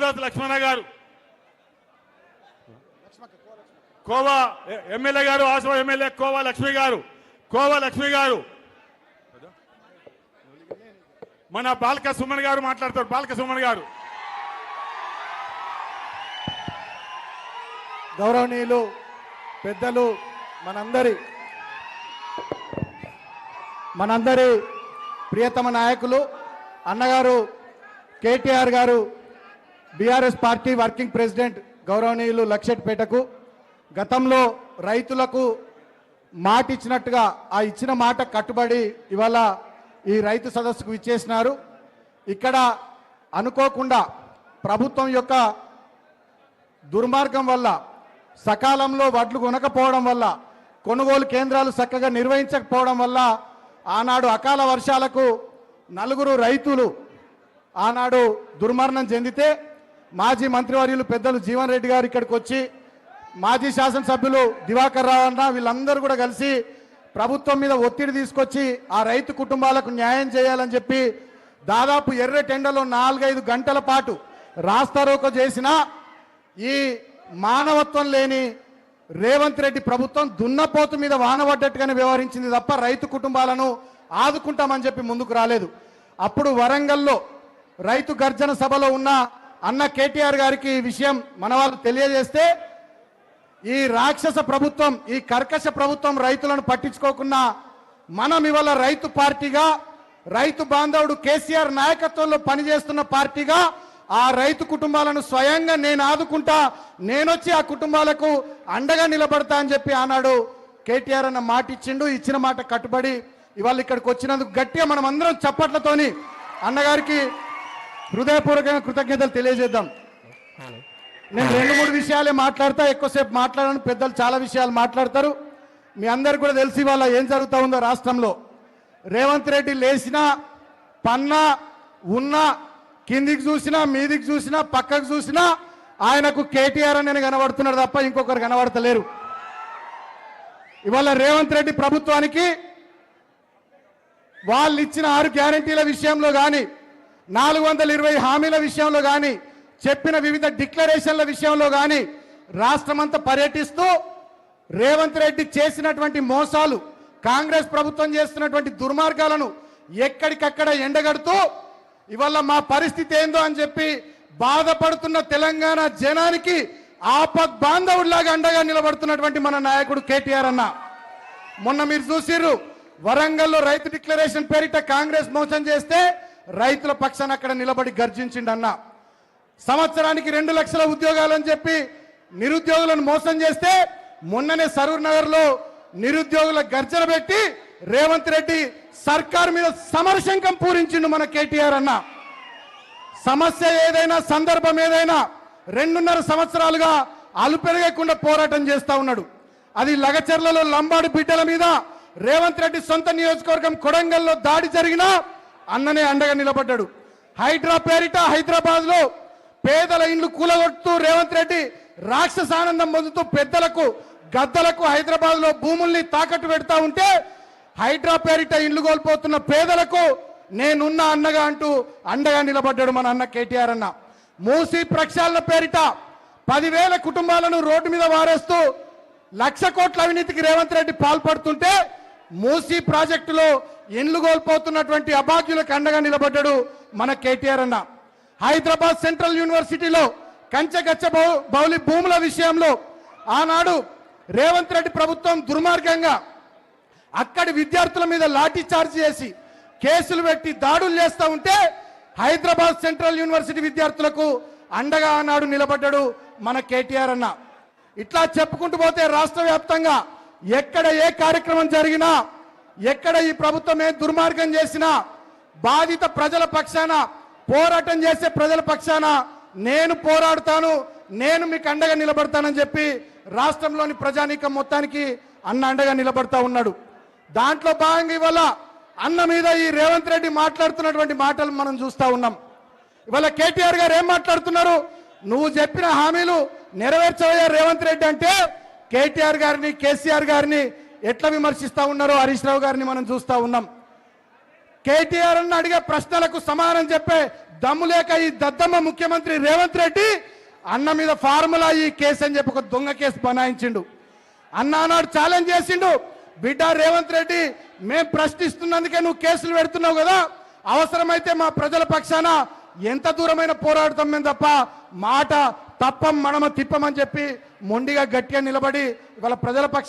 ఆశీర్వాద్ లక్ష్మణ గారు, కోవా ఎమ్మెల్యే గారు, ఆశీర్వాద్ ఎమ్మెల్యే కోవా లక్ష్మి గారు, మన బాల్క సుమన్ గారు మాట్లాడతారు. బాల్క సుమన్ గారు. గౌరవనీయులు పెద్దలు, మనందరి ప్రియతమ నాయకులు అన్నగారు కేటీఆర్ గారు, బీఆర్ఎస్ పార్టీ వర్కింగ్ ప్రెసిడెంట్ గౌరవనీయులు లక్షెట్పేటకు గతంలో రైతులకు మాట ఇచ్చినట్టుగా ఆ ఇచ్చిన మాట కట్టుబడి ఇవాళ ఈ రైతు సదస్సుకు ఇచ్చేసినారు. ఇక్కడ అనుకోకుండా ప్రభుత్వం యొక్క దుర్మార్గం వల్ల, సకాలంలో వడ్లు కొనకపోవడం వల్ల, కొనుగోలు కేంద్రాలు చక్కగా నిర్వహించకపోవడం వల్ల ఆనాడు అకాల వర్షాలకు 4 రైతులు ఆనాడు దుర్మరణం చెందితే మాజీ మంత్రివర్యులు పెద్దలు జీవన్ రెడ్డి గారు ఇక్కడికి వచ్చి, మాజీ శాసనసభ్యులు దివాకర్ రావు అన్న వీళ్ళందరూ కూడా కలిసి ప్రభుత్వం మీద ఒత్తిడి తీసుకొచ్చి ఆ రైతు కుటుంబాలకు న్యాయం చేయాలని చెప్పి దాదాపు ఎర్రటెండలో 4-5 గంటల పాటు రాస్తారోకో చేసిన ఈ మానవత్వం లేని రేవంత్ రెడ్డి ప్రభుత్వం దున్నపోతు మీద వానబడ్డట్టుగానే వ్యవహరించింది తప్ప రైతు కుటుంబాలను ఆదుకుంటామని చెప్పి ముందుకు రాలేదు. అప్పుడు వరంగల్లో రైతు గర్జన సభలో ఉన్న అన్న కేటీఆర్ గారికి ఈ విషయం మన వాళ్ళు తెలియజేస్తే, ఈ రాక్షస ప్రభుత్వం, ఈ కర్కశ ప్రభుత్వం రైతులను పట్టించుకోకుండా మనం ఇవాళ రైతు పార్టీగా, రైతు బాంధవుడు కేసీఆర్ నాయకత్వంలో పనిచేస్తున్న పార్టీగా ఆ రైతు కుటుంబాలను స్వయంగా నేను ఆదుకుంటా, నేనొచ్చి ఆ కుటుంబాలకు అండగా నిలబడతా అని చెప్పి ఆనాడు కేటీఆర్ అన్న మాట ఇచ్చిండు. ఇచ్చిన మాట కట్టుబడి ఇవాళ ఇక్కడికి వచ్చినందుకు గట్టిగా మనం అందరం చప్పట్లతోని అన్నగారికి హృదయపూర్వకంగా కృతజ్ఞతలు తెలియజేద్దాం. నేను 2-3 విషయాలే మాట్లాడతా, ఎక్కువసేపు మాట్లాడను. పెద్దలు చాలా విషయాలు మాట్లాడతారు. మీ అందరికి కూడా తెలిసి ఇవాళ ఏం జరుగుతూ ఉందో రాష్ట్రంలో. రేవంత్ రెడ్డి లేచినా, పన్నా, ఉన్నా, కిందికి చూసినా, మీదికి చూసినా, పక్కకు చూసినా ఆయనకు కేటీఆర్ అని కనబడుతున్నాడు తప్ప ఇంకొకరు కనబడతలేరు. ఇవాళ రేవంత్ రెడ్డి ప్రభుత్వానికి వాళ్ళు ఇచ్చిన 6 గ్యారంటీల విషయంలో కానీ, 420 హామీల విషయంలో కానీ, చెప్పిన వివిధ డిక్లరేషన్ల విషయంలో కానీ రాష్ట్రమంతా పర్యటిస్తూ రేవంత్ రెడ్డి చేసినటువంటి మోసాలు, కాంగ్రెస్ ప్రభుత్వం చేస్తున్నటువంటి దుర్మార్గాలను ఎక్కడికక్కడ ఎండగడుతూ ఇవాళ మా పరిస్థితి ఏందో అని చెప్పి బాధపడుతున్న తెలంగాణ జనానికి ఆపద్ బాంధవుడిలాగా అండగా నిలబడుతున్నటువంటి మన నాయకుడు కేటీఆర్ అన్న. మొన్న మీరు చూసిర్రు, వరంగల్లో రైతు డిక్లరేషన్ పేరిట కాంగ్రెస్ మోసం చేస్తే రైతుల పక్షాన అక్కడ నిలబడి గర్జించిండన్న. సంవత్సరానికి 2 లక్షల ఉద్యోగాలని చెప్పి నిరుద్యోగులను మోసం చేస్తే మొన్ననే సరూర్ నగర్ లో నిరుద్యోగుల గర్జన పెట్టి రేవంత్ రెడ్డి సర్కార్ మీద సమరశంకం పూరించిండు మన కేటీఆర్ అన్న. సమస్య ఏదైనా, సందర్భం ఏదైనా 2.5 సంవత్సరాలుగా అలుపెరగకుండా పోరాటం చేస్తా ఉన్నాడు. అది లగచర్లలో లంబాడి బిడ్డల మీద రేవంత్ రెడ్డి సొంత నియోజకవర్గం కొడంగల్లో దాడి జరిగినా అన్ననే అండగా నిలబడ్డాడు. హైడ్రా పేరిట హైదరాబాద్ లో పేదల ఇండ్లు కూలగొడుతూ రేవంత్ రెడ్డి రాక్షస ఆనందం పొందుతూ పెద్దలకు, గద్దలకు హైదరాబాద్ లో భూముల్ని తాకట్టు పెడతా ఉంటే హైడ్రా పేరిట ఇండ్లు కోల్పోతున్న పేదలకు నేనున్న అన్నగా అంటూ అండగా నిలబడ్డాడు మన అన్న కేటీఆర్ అన్న. మూసీ ప్రక్షాళన పేరిట 10,000 కుటుంబాలను రోడ్డు మీద వారేస్తూ 1,00,000 కోట్ల అవినీతికి రేవంత్ రెడ్డి పాల్పడుతుంటే మూసీ ప్రాజెక్టులో ఇండ్లు కోల్పోతున్నటువంటి అభాగ్యులకు అండగా నిలబడ్డాడు మన కేటీఆర్ అన్న. హైదరాబాద్ సెంట్రల్ యూనివర్సిటీలో కంచెగచ్చ బౌలి భూముల విషయంలో ఆనాడు రేవంత్ రెడ్డి ప్రభుత్వం దుర్మార్గంగా అక్కడి విద్యార్థుల మీద లాఠీ చార్జ్ చేసి కేసులు పెట్టి దాడులు చేస్తూ ఉంటే హైదరాబాద్ సెంట్రల్ యూనివర్సిటీ విద్యార్థులకు అండగా ఆనాడు నిలబడ్డాడు మన కేటీఆర్ అన్న. ఇట్లా చెప్పుకుంటూ పోతే రాష్ట్ర వ్యాప్తంగా ఎక్కడ ఏ కార్యక్రమం జరిగినా, ఎక్కడ ఈ ప్రభుత్వం ఏ దుర్మార్గం చేసినా బాధిత ప్రజల పక్షాన, పోరాటం చేసే ప్రజల పక్షాన నేను పోరాడతాను, నేను మీకు అండగా నిలబడతానని చెప్పి రాష్ట్రంలోని ప్రజానీకం మొత్తానికి అన్న అండగా నిలబడతా ఉన్నాడు. దాంట్లో భాగంగా ఇవాళ అన్న మీద ఈ రేవంత్ రెడ్డి మాట్లాడుతున్నటువంటి మాటలు మనం చూస్తా ఉన్నాం. ఇవాళ కేటీఆర్ గారు ఏం మాట్లాడుతున్నారు? నువ్వు చెప్పిన హామీలు నెరవేర్చవయ్యా రేవంత్ రెడ్డి అంటే కేటీఆర్ గారిని, కేసీఆర్ గారిని ఎట్లా విమర్శిస్తా ఉన్నారో హరీష్ రావు గారిని మనం చూస్తా ఉన్నాం. కేటీఆర్ అన్న అడిగే ప్రశ్నలకు సమాధానం చెప్పే దమ్ము లేక ఈ దద్దమ్మ ముఖ్యమంత్రి రేవంత్ రెడ్డి అన్న మీద ఫార్ములా ఈ కేసు అని చెప్పి ఒక దొంగ కేసు బనాయించిండు. అన్న అన్నాడు, ఛాలెంజ్ చేసిండు, బిడ్డ రేవంత్ రెడ్డి మేం ప్రశ్నిస్తున్నందుకే నువ్వు కేసులు పెడుతున్నావు కదా, అవసరమైతే మా ప్రజల పక్షాన ఎంత దూరమైన పోరాడతాం మేము తప్ప మాట తప్పం మనమ తిప్పమని చెప్పి మొండిగా గట్టిగా నిలబడి ఇవాళ ప్రజల పక్షాన